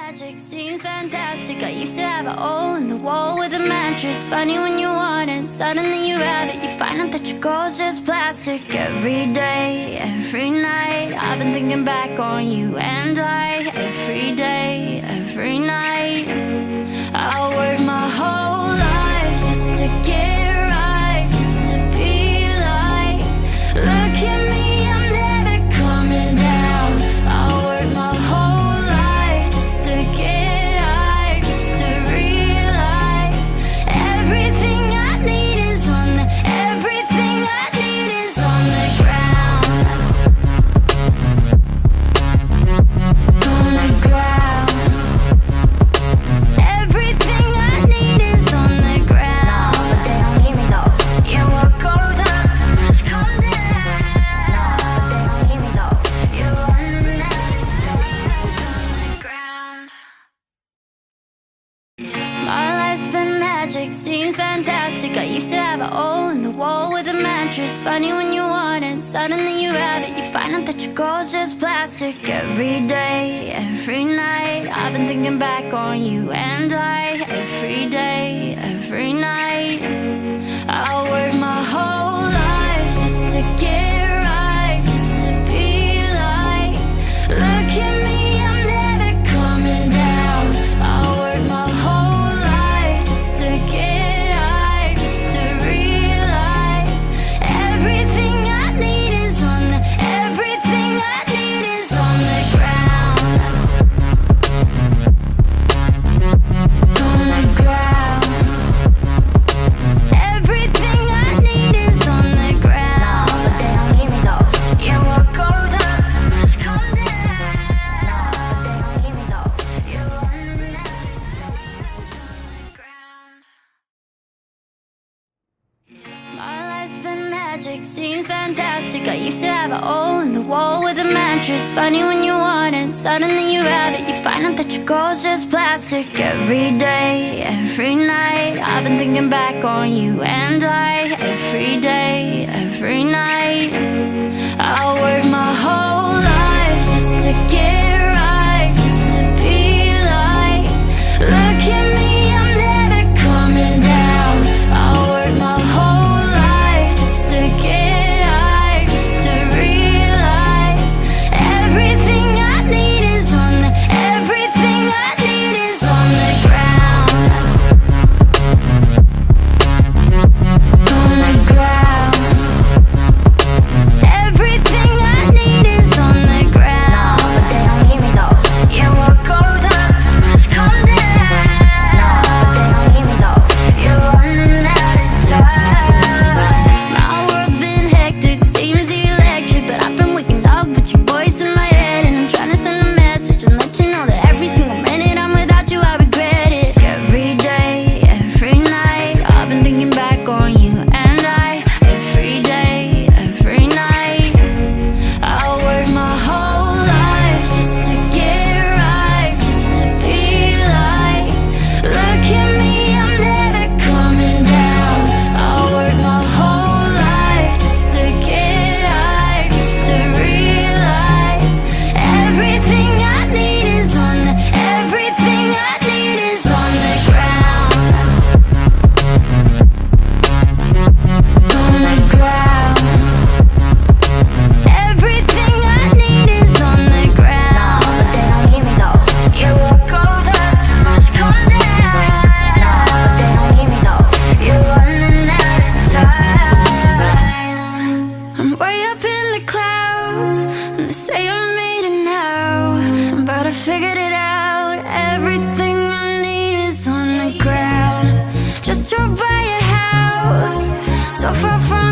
magic seems fantastic. I used to have a hole in the wall with a mattress. Funny when you want it, suddenly you have it. You find out that your goal's just plastic. Every day, every night, I've been thinking back on you and I. Every day, every night, I work my whole life just to get right, just to be like, look at me, I'm never coming down. I work my whole life just to get high, just to realize everything I need is on the, everything I need is on the ground. On the ground. Everything I need is on the ground. No, but they don't need me though. Yeah, what goes up must come down. No, but they don't need me though. You want the next on the ground. My life's been magic, seems fantastic. I used to have a hole in the wall with a mattress. Funny when you want it, suddenly you have it. You find out that your goal's just plastic. Every day, every night, I've been thinking back on you and I. Every day, every night, I work my whole life just to get right, just to be like, look at me, I'm never coming down. I work my whole life just to get high, just to realize everything I need is on the, everything I need is on the ground. On the ground. Everything I need is on the ground. No, but they don't need me though. Yeah, what goes up must come down. No, but they don't need me though. You want the next on the ground. My life's been magic, seems fantastic. I used to have a hole in the wall with a mattress. Funny when you want it, suddenly you have it. You find out that your goal's just plastic. Every day, every night, I've been thinking back on you and I. Every day, every night, I work my whole life just to get right, just to be like, look at me, I'm never coming down. I work my whole life just to get high, just to realize everything I need is on the, everything I need is on the ground. On the ground. Everything I need is on the ground. No, but they don't need me though. Yeah, what goes up must come down. No, but they don't need me though. You're running out of time. My world's been hectic, seems electric, but I've been waking up with your voice in my head, and I'm trying to send a message and let you know that every single minute I'm without you, I regret it. Every day, every night, I've been thinking back on you and I. Every day, every night, I work my whole life just to get right, just to be like, look at me, I'm never coming down. I work my whole life just to get high, just to realize everything I need is on the, everything I need is on the ground. On the ground. Everything I need is on the ground. No, but they don't need me though. Yeah, what goes up must come down. No, but they don't need me though. You're running out of time. I'm way up in the clouds, and they say I'm made it now, but I figured it out. Everything I need is on the ground. Just drove by your house, so far from